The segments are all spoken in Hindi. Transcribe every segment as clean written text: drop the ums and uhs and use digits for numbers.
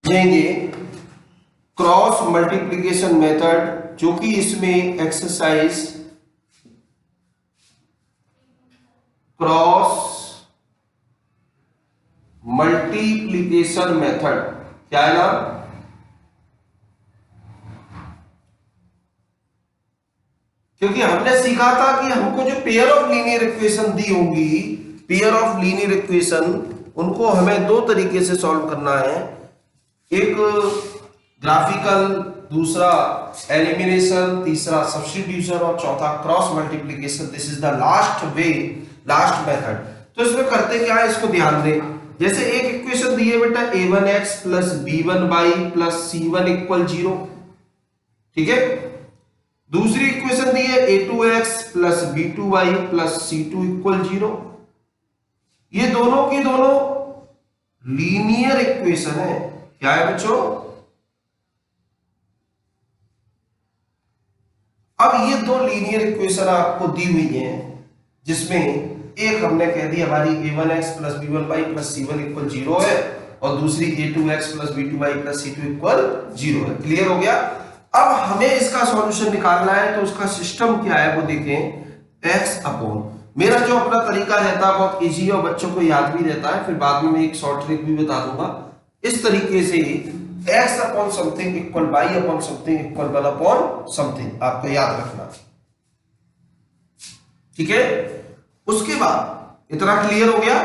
समझेंगे क्रॉस मल्टीप्लिकेशन मेथड, जो कि इसमें एक्सरसाइज क्रॉस मल्टीप्लिकेशन मेथड क्या है ना, क्योंकि हमने सीखा था कि हमको जो पेयर ऑफ लीनियर इक्वेशन दी होंगी, पेयर ऑफ लीनियर इक्वेशन, उनको हमें दो तरीके से सॉल्व करना है, एक ग्राफिकल, दूसरा एलिमिनेशन, तीसरा सब्स्टिट्यूशन और चौथा cross multiplication. This is the last way, last method. तो इसमें करते क्या है, इसको ध्यान दें। जैसे एक इक्वेशन दी है बेटा a1x plus b1y plus c1 equal 0, ठीक है। दूसरी इक्वेशन दी है a2x plus b2y plus c2 equal 0। ये दोनों की दोनों लीनियर इक्वेशन है। क्या है बच्चों? अब ये दो लीनियर इक्वेशन आपको दी हुई हैं, जिसमें एक हमने कह दी हमारी a1x plus b1y plus c1 equal 0 है, और दूसरी a2x plus b2y plus c2 equal 0 है। क्लियर हो गया? अब हमें इसका सॉल्यूशन निकालना है, तो उसका सिस्टम क्या है वो देखें। x अपॉन, मेरा जो अपना तरीका रहता है बहुत इजी और बच्चों को याद भी रहता है, फिर बाद में मैं एक शॉर्ट ट्रिक भी बता दूंगा। इस तरीके से x upon something equal y upon something equal 1 upon something, आपको याद रखना, ठीक है। उसके बाद इतना क्लियर हो गया।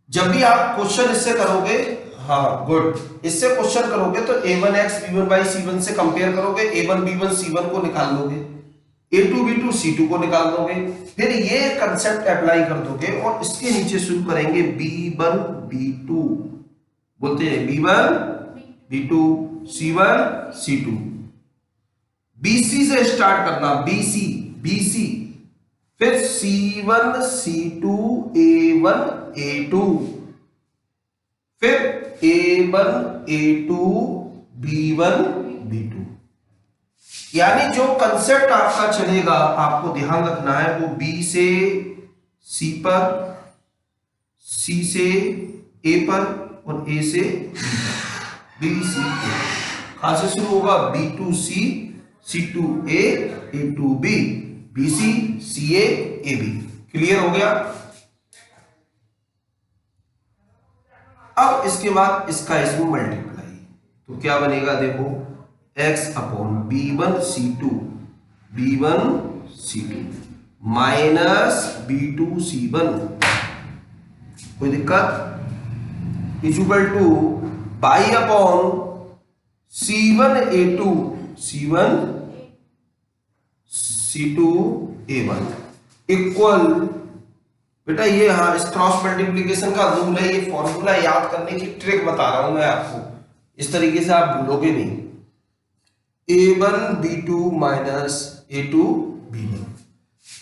जब भी आप क्वेश्चन इससे करोगे, हाँ गुड, इससे क्वेश्चन करोगे तो a1x b1y c1 से कंपेयर करोगे, a1 b1 c1 को निकाल लोगे, a2 b2 c2 को निकाल दोगे, फिर ये कंसेप्ट अप्लाई कर दोगे और इसके नीचे शुरू करेंगे b1 b2, बोलते हैं b1 b2 c1 c2, bc से स्टार्ट करना, bc, फिर c1 c2 a1 a2, फिर a1 a2 b1 b2। यानी जो कंसेप्ट आपका चलेगा, आपको ध्यान रखना है, वो b से c पर, c से a पर और a से b c a। कहां से शुरू होगा? b2c c2a a2b bc ca ab। Clear हो गया? अब इसके बाद इसका इसमें मल्टीप्लाई, तो क्या बनेगा देखो, x upon b1 c2 minus b2 c1, कोई दिक्कत, equal to y upon c1 a2 c2 a1 equal, बेटा ये हाँ इस क्रॉस मल्टीप्लिकेशन का रूल है, ये फॉर्मूला याद करने की ट्रिक बता रहा हूं मैं आपको, इस तरीके से आप भूलोगे नहीं। a1 b2 minus a2 b1,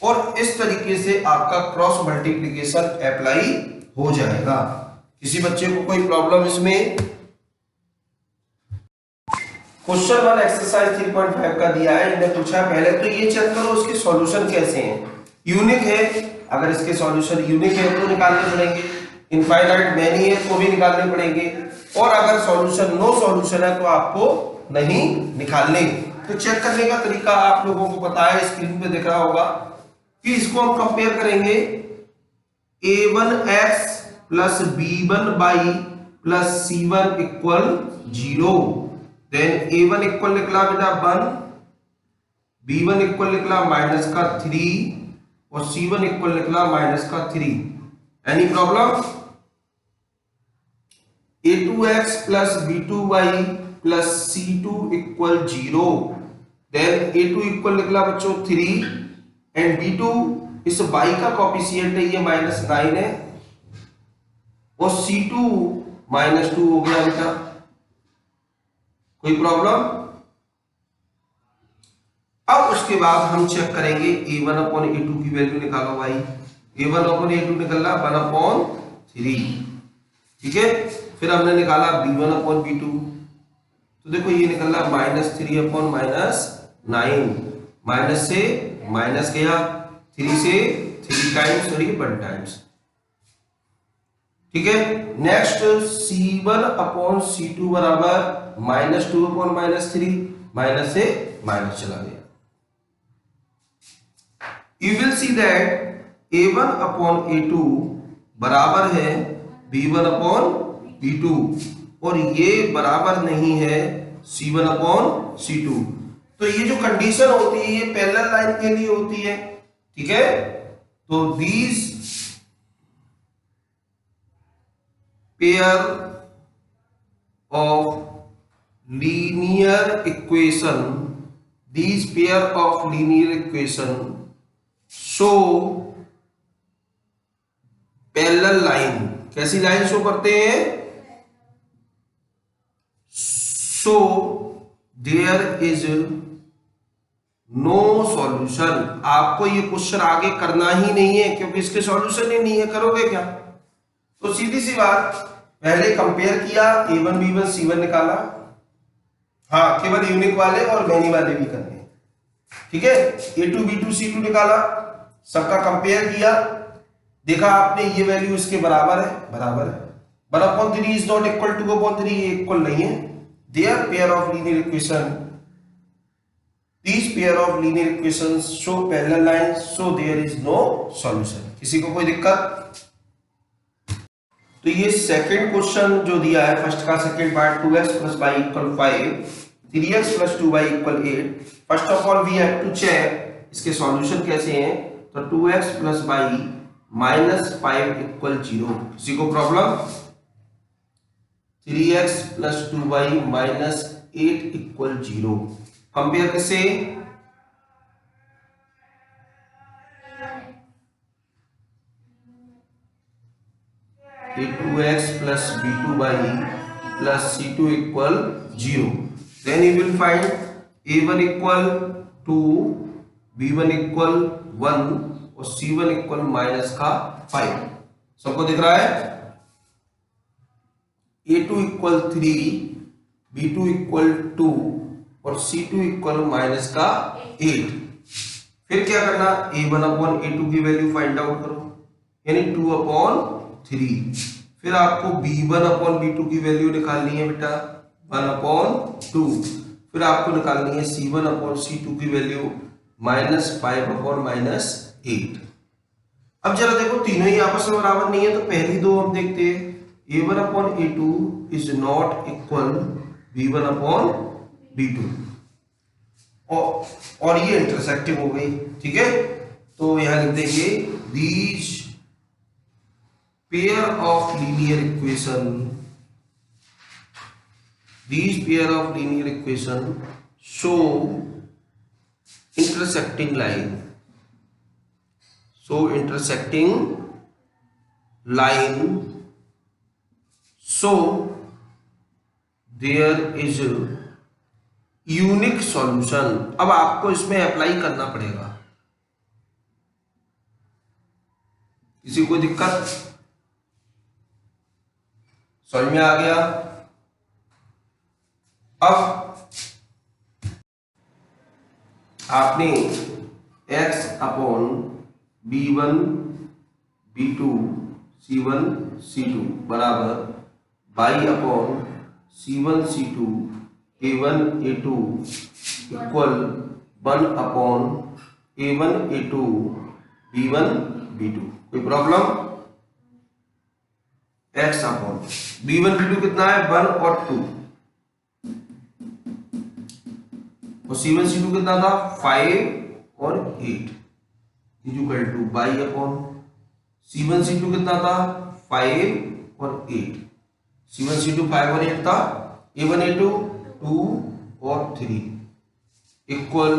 और इस तरीके से आपका क्रॉस मल्टीप्लिकेशन अप्लाई हो जाएगा। किसी बच्चे को कोई प्रॉब्लम इसमें? क्वेश्चन 1 एक्सरसाइज 3.5 का दिया है, इन्हें पूछा है पहले तो ये चेक करो उसके सॉल्यूशन कैसे हैं। यूनिक है, अगर इसके सॉल्यूशन यूनिक है तो निकालने पड़ेंगे, इनफाइनाइट मैनी है तो भी निकालने पड़ेंगे, और अगर सॉल्यूशन नो सॉल्यूशन है तो आपको नहीं निकालने। तो चेक करने का तरीका आप लोगों को पता है, स्क्रीन पे दिख रहा होगा कि इसको हम कंपेयर करेंगे a1x plus b1y plus c1 equal 0। Then a1 equal निकला बेटा 1, b1 इक्वल निकला माइनस का 3 और c1 इक्वल निकला माइनस का 3। Any problem? a2x plus b2y plus c2 equal 0, then a2 equal निकला बच्चों 3 एंड b2, इस y का कॉफिशिएंट है ये -9 है, और c2 -2 हो गया बेटा। कोई प्रॉब्लम? अब उसके बाद हम चेक करेंगे a1 अपॉन a2 की वैल्यू निकालो भाई। a1 अपॉन a2 निकला 1/3, ठीक है। फिर हमने निकाला b1 अपॉन b2, तो देखो ये निकला -3 अपॉन -9, माइनस से माइनस गया, 3 से 3 टाइम्स और ये 1 टाइम्स, ठीक है। नेक्स्ट C1 अपॉन C2 बराबर -2 अपॉन -3, माइनस से माइनस चला गया। You will see that A1 upon A2 बराबर है B1 अपॉन B2 और ये बराबर नहीं है C1 अपॉन C2। तो ये जो कंडीशन होती है ये पैरेलल लाइन के लिए होती है, ठीक है। तो these pair of linear equation, these pair of linear equation show parallel line। कैसी लाइन शो करते हैं? so there is no solution। आपको ये क्वेश्चन आगे करना ही नहीं है क्योंकि इसके सॉल्यूशन ही नहीं है, करोगे क्या? तो सीधी सी बात, पहले कंपेयर किया, A1 B1 C1 निकाला। हाँ, केवल यूनिक वाले और मैनी वाले भी करने, ठीक है। A2 B2 C2 निकाला, सबका कंपेयर किया, देखा आपने ये वैल्यू इसके बराबर है, बराबर है। 1/3 इज नॉट इक्वल टू 2/3, ये इक्वल नहीं है। There pair of linear equation, these pair of linear equations show parallel lines, so there is no solution। किसी को कोई दिक्कत? तो ये सेकंड क्वेश्चन जो दिया है फर्स्ट का second part, 2x + y = 5, 3x + 2y = 8। First of all we have to check इसके सॉल्यूशन कैसे हैं। तो 2x + y - 5 = 0। किसी को प्रॉब्लम? 3x + 2y - 8 = 0। कंपेयर कैसे? A2x + B2y + C2 = 0। Then you will find A1 = 2, B1 = 1 और C1 = -5। सबको दिख रहा है? A2 = 3, B2 = 2 और C2 = -8। फिर क्या करना? A1 अपॉन A2 की वैल्यू फाइंड आउट करो, यानी 2/3। फिर आपको B1 अपॉन B2 की वैल्यू निकालनी है बेटा, 1/2। फिर आपको निकालनी है C1 अपॉन C2 की वैल्यू -5/-8। अब जरा देखो, तीनों ही आपस में बराबर नहीं है, तो पहली दो हम देखते हैं। A1 upon A2 is not equal B1 upon B2 और ये इंटरसेक्टिंग हो गई, ठीक है। तो यहां लिख देंगे these pair of linear equation show intersecting line, so intersecting line, so there is a unique solution. अब आपको इसमें अप्लाई करना पड़ेगा। किसी को दिक्कत? समझ में आ गया? अब आपने x upon B1 B2 C1 C2 बराबर y upon C1 C2 A1 A2 equal 1 upon A1 A2 B1 B2। कोई problem? x upon B1 B2 कितना है? 1 और 2 और C1 C2 कितना था? 5 और 8 equal to y upon C1 C2 कितना था? 5 और 8। C1 C2 5 और 8 था। A1 A2 2 और 3 इक्वल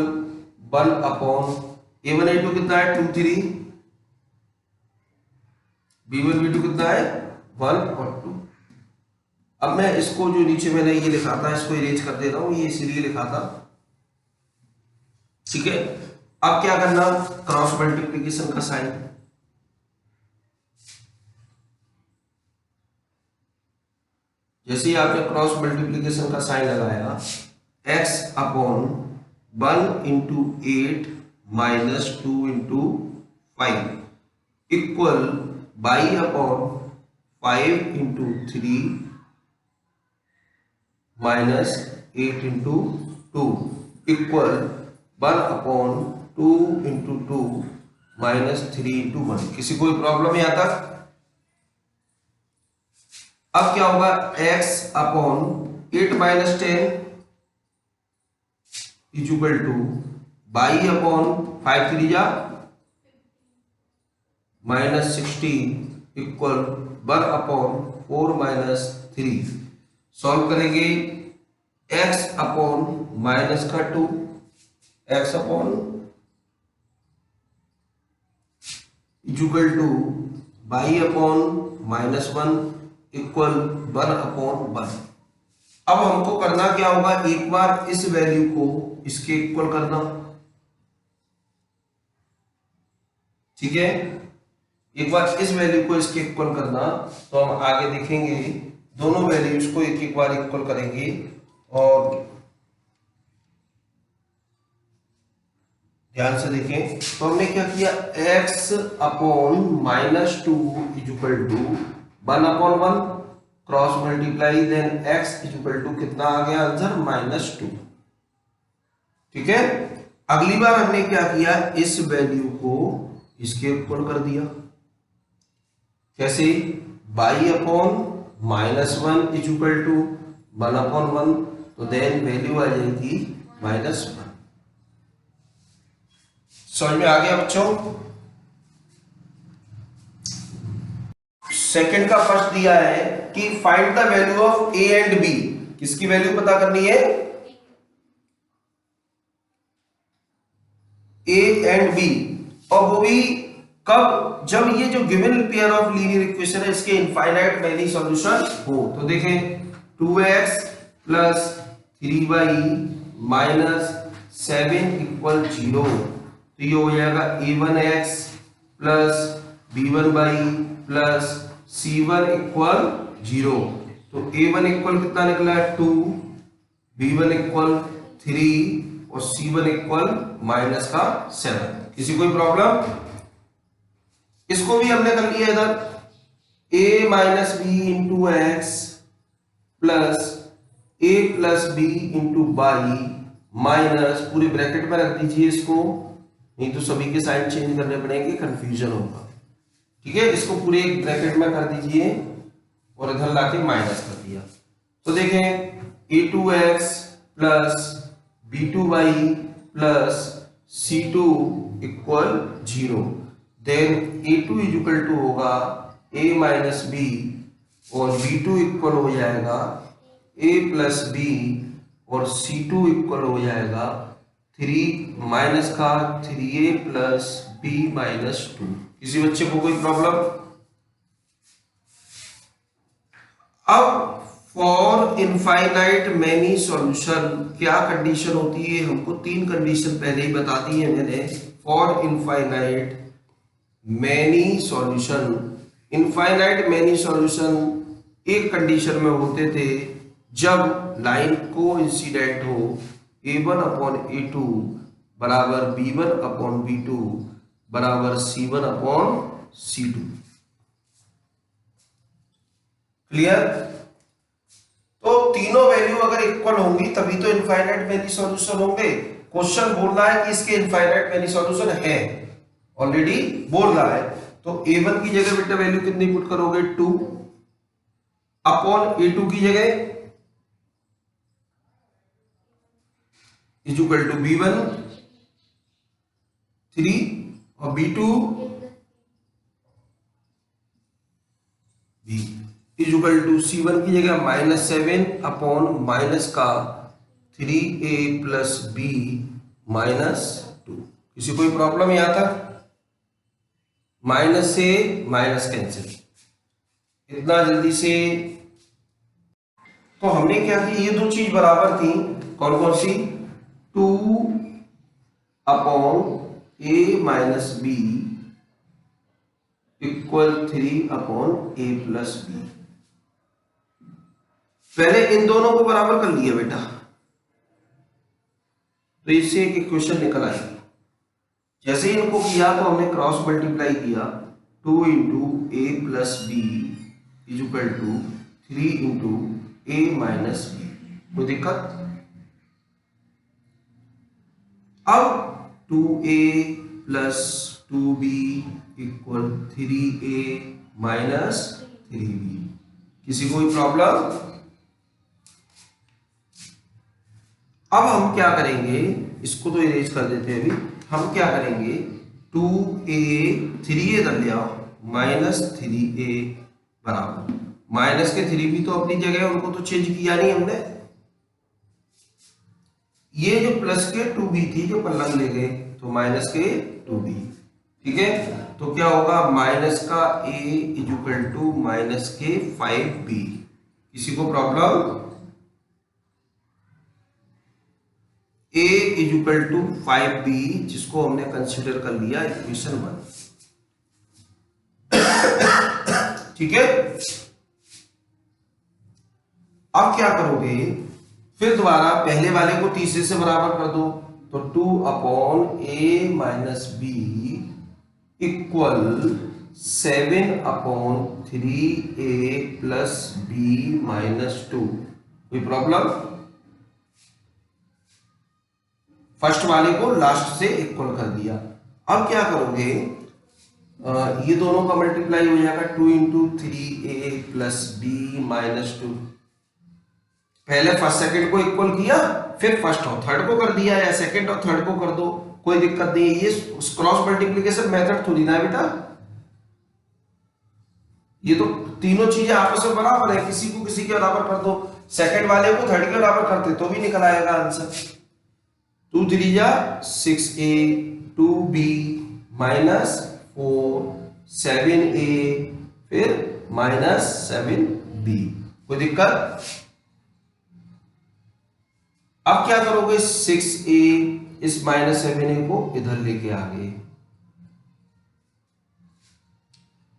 1 अपॉन A1 A2 कितना है? 2 3। B1 B2 कितना है? 1 और 2। अब मैं इसको जो नीचे मैंने ये लिखा था इसको इरेज कर दे रहा हूं, ये इसीलिए लिखा था, ठीक है। अब क्या करना? क्रॉस मल्टीप्लिकेशन का साइन। जैसे ही आपने क्रॉस मल्टीप्लिकेशन का साइन लगाया, x upon 1 × 8 minus 2 × 5 equal y upon 5 into 3 minus 8 into 2 equal 1/2 into 2 minus 3 into 1। किसी कोई प्रॉब्लम यहाँ तक? अब क्या होगा, x upon 8 minus 10 is equal two by upon 5 3 जा माइनस 16 इक्वल 1/4 माइनस 3। सॉल्व करेंगे, x अपॉन माइनस का 2 x upon is equal two by upon minus 1 equal 1/1। अब हमको करना क्या होगा, एक बार इस वैल्यू को इसके इक्वल करना, ठीक है। एक बार इस वैल्यू को इसके इक्वल करना, तो हम आगे देखेंगे दोनों वैल्यूज को एक एक बार इक्वल करेंगे। और ध्यान से देखें, तो हमने क्या किया, x upon minus 2 is equal to 1/1 cross multiply, then x is equal to कितना आ गया आंसर, -2। ठीक है। अगली बार हमने क्या किया, इस वैल्यू को इसके इक्वल कर दिया। कैसे, y upon -1 is equal to 1/1, तो देन वैल्यू आ जाएगी -1। समझ में आ गया बच्चों? सेकंड का फर्स्ट दिया है कि find the value of a and b। किसकी वैल्यू पता करनी है, a एंड b, और वो भी कब, जब ये जो given pair of linear equation है इसके इनफाइनाइट मैनी सॉल्यूशन हो। तो देखें 2x plus 3y minus 7 equal 0, तो ये हो जाएगा a1x plus b1y plus c1 equal 0। तो a1 इक्वल कितना निकला है 2, b1 इक्वल 3 और c1 इक्वल माइनस का 7। किसी कोई प्रॉब्लम? इसको भी हमने कर लिया इधर, a minus b into x plus a plus b into y minus, पूरी ब्रैकेट में रख दीजिए इसको, नहीं तो सभी के साइन चेंज करने पड़ेंगे, कंफ्यूजन होगा। ठीक है, इसको पूरे एक ब्रैकेट में कर दीजिए और इधर लाके माइनस कर दिया। तो देखें a2x plus b2y plus c2 equal 0, then a2 is equal to होगा a माइनस बी और b2 इक्वल हो जाएगा a प्लस बी और c2 इक्वल हो जाएगा 3 माइनस का 3a प्लस b माइनस 2। किसी बच्चे को कोई प्रॉब्लम? अब फॉर इनफाइनाइट मैनी सॉल्यूशन क्या कंडीशन होती है, हमको 3 कंडीशन पहले ही बता दी है मैंने। For infinite many solution, infinite many solution एक कंडीशन में होते थे जब लाइन को इंसिडेंट हो a1 अपॉन a2 बराबर b1 अपॉन b2 बराबर c1 अपॉन c2। क्लियर? तो तीनों वैल्यू अगर इक्वल होंगी तभी तो इनफाइनाइट मैनी सॉल्यूशन होंगे। क्वेश्चन बोल रहा है कि इसके इनफाइनाइट मैनी सॉल्यूशन है, ऑलरेडी बोल रहा है। तो a1 की जगह बेटा वैल्यू कितनी पुट करोगे, 2 अपॉन a2 की जगह इज इक्वल टू b1 3 और b2 b is equal to c1 की जगह -7 अपॉन माइनस का 3a प्लस b माइनस 2। किसी कोई प्रॉब्लम यहां तक? माइनस से माइनस कैंसिल, इतना जल्दी से। तो हमने क्या किया, ये दो चीज बराबर थी, कौन कौन सी, 2 upon a minus b equal 3 upon a plus b. पहले इन दोनों को बराबर कर लिया बेटा, तो इससे एक इक्वेशन निकल आएगी। जैसे इनको किया तो हमने क्रॉस मल्टीप्लाई किया, 2 into a plus b is equal to 3 into a minus b. कोई दिक्कत? अब 2a plus 2b equal 3a minus 3b। किसी कोई प्रॉब्लम? अब हम क्या करेंगे, इसको तो इरेज कर देते हैं अभी। हम क्या करेंगे, 2a 3a कर लिया माइनस 3a बराबर माइनस के 3b तो अपनी जगह है, उनको तो चेंज किया नहीं हमने। ये जो प्लस के 2b थी जो पल्लंग ले गए तो माइनस के 2b। ठीक है, तो क्या होगा, माइनस का a is equal to minus के 5b। किसी को problem? a is equal to 5b जिसको हमने कंसीडर कर लिया इक्वेशन 1। ठीक है, अब क्या करोगे, फिर दोबारा पहले वाले को तीसरे से बराबर कर दो, तो 2 upon a minus b equal 7 upon 3a plus b minus 2। कोई प्रॉब्लम? फर्स्ट वाले को लास्ट से इक्वल कर दिया। अब क्या करोगे, ये दोनों का मल्टीप्लाई हो जाएगा 2 into 3a plus b minus 2। पहले फर्स्ट सेकंड को इक्वल किया, फिर फर्स्ट और थर्ड को कर दिया, या सेकंड और थर्ड को कर दो, कोई दिक्कत नहीं है। ये क्रॉस मल्टीप्लिकेशन मेथड थोड़ी ना बेटा, ये तो तीनों चीजें आपस में बराबर है, किसी को किसी के बराबर कर दो। सेकंड वाले को थर्ड के बराबर करते तो भी निकल आएगा आंसर। 2 3 जा 6a 2b माइनस 4 7a फिर माइनस 7b। कोई दिक्कत? अब क्या करोगे, 6a इस माइनस 7a को इधर लेके आ गए,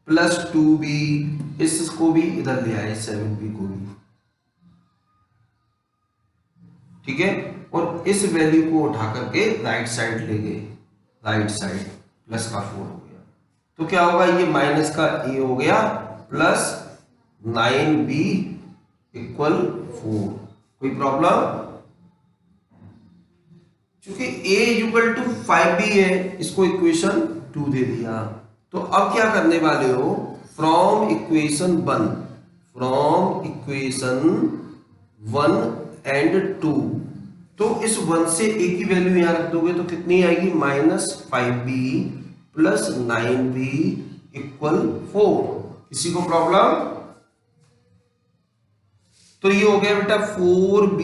प्लस 2b इसको भी इधर ले आए 7b को भी। ठीक है, और इस वैल्यू को उठा करके राइट साइड ले गए, राइट साइड प्लस का 4 हो गया। तो क्या होगा, ये माइनस का a हो गया प्लस 9b इक्वल 4। कोई प्रॉब्लम? क्योंकि a इक्वल टू 5b है, इसको इक्वेशन 2 दे दिया। तो अब क्या करने वाले हो, फ्रॉम इक्वेशन 1 एंड 2, तो इस 1 से a की वैल्यू यहां रख दोगे तो कितनी आएगी, minus 5b plus 9b equal 4। किसी को प्रॉब्लम? तो ये हो गया बेटा 4b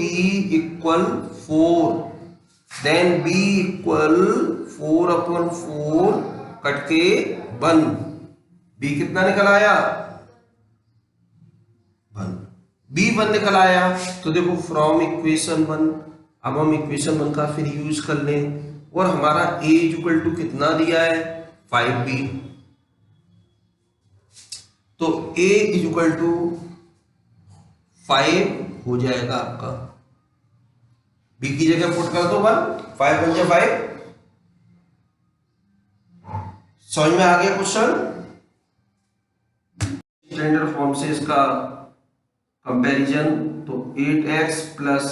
equal 4, then b equal 4 upon 4 cut के 1। b कितना निकल आया, 1। b 1 निकल आया। तो देखो फ्रॉम इक्वेशन 1, अब हम इक्वेशन 1 का फिर यूज कर लें, और हमारा a इक्वल टू कितना दिया है, 5b। तो a इक्वल टू 5 हो जाएगा आपका, b की जगह पुट कर दो 1, 5 बन जाए 5। समझ में आ गया क्वेश्चन? स्टैंडर्ड फॉर्म से इसका कंपैरिजन, तो 8x plus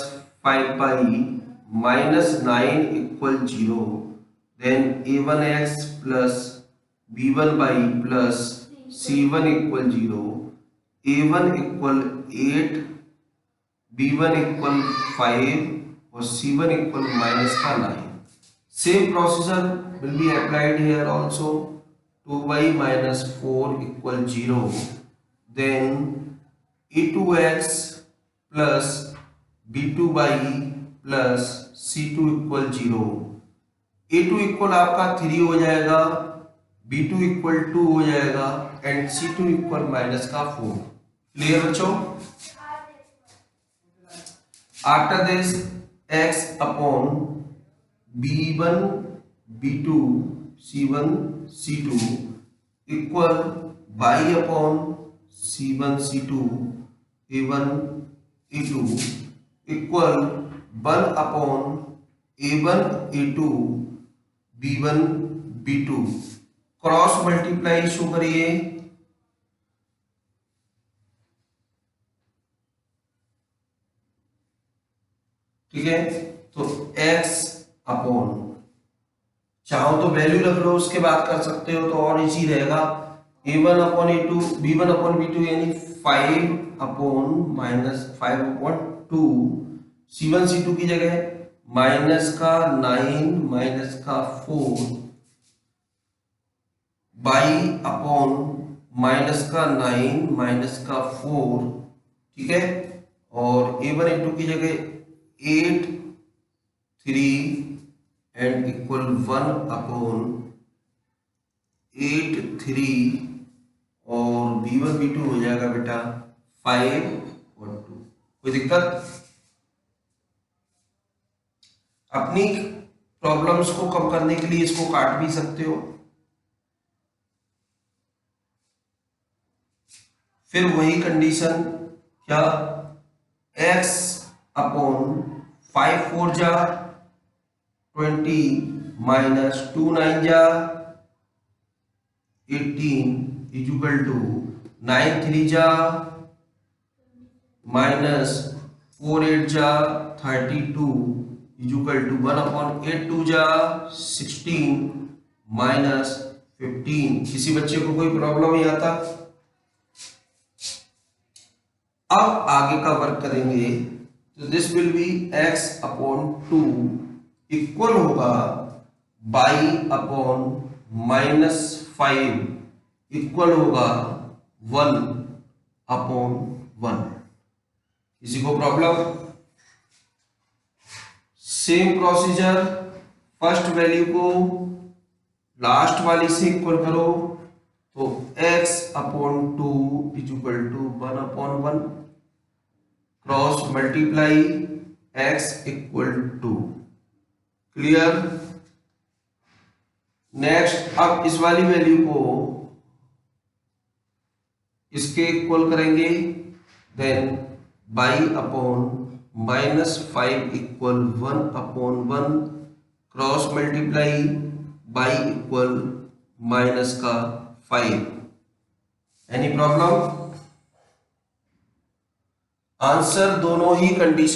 5y minus 9 equal 0, then a1x plus b1y plus c1 equal 0, a1 equal 8, b1 equal 5 और c1 इक्वल माइनस का 9। Same procedure will be applied here also। 2y minus 4 equal 0, then a2x plus b2y plus c2 equal 0। a2 equal आपका 3 हो जाएगा, b2 इक्वल 2 हो जाएगा, एंड c2 इक्वल माइनस का 4। क्लियर बच्चों? After this x upon b1 b2 c1 c2 equal y upon c1 c2 a1 a2 equal 1 upon a1 a2 b1 b2। Cross multiply show करिए, ठीक है, तो x अपॉन, चाहो तो वैल्यू रख लो उसके बाद कर सकते हो तो और इजी रहेगा, a1 upon a2 b1 upon b2 यानी 5 अपॉन माइनस 5/2, c1 c2 की जगह माइनस का 9 माइनस का 4 बाई अपॉन माइनस का 9 माइनस का 4, ठीक है, और a1 a2 की जगह 8 3 एंड इक्वल 1 अपॉन 8 3 और b1 b2 हो जाएगा बेटा 5 और 2। कोई दिक्कत? अपनी प्रॉब्लम्स को कम करने के लिए इसको काट भी सकते हो, फिर वही कंडीशन, क्या x अपॉन 5 4 जा 20 माइनस 2 9 जा 18 इक्वल टू 9 3 जा माइनस 4 8 जा 32 इक्वल टू 1 अपॉन 8 2 जा 16 माइनस 15। किसी बच्चे को कोई प्रॉब्लम नहीं आता? अब आगे का वर्क करेंगे, तो this will be x upon 2 equal होगा बाई अपॉन माइनस 5 इक्वल होगा 1 अपॉन 1। किसी को प्रॉब्लम? सेम प्रोसीजर, फर्स्ट वैल्यू को लास्ट वाली से इक्वल करो, तो x upon 2 equal to 1 upon 1, cross multiply x equal to, clear? Next, अब इस वाली वैल्यू को इसके इक्वल करेंगे, then y upon minus 5 equal 1 upon 1, cross multiply by equal minus का 5। Any problem? आंसर दोनों ही कंडीशन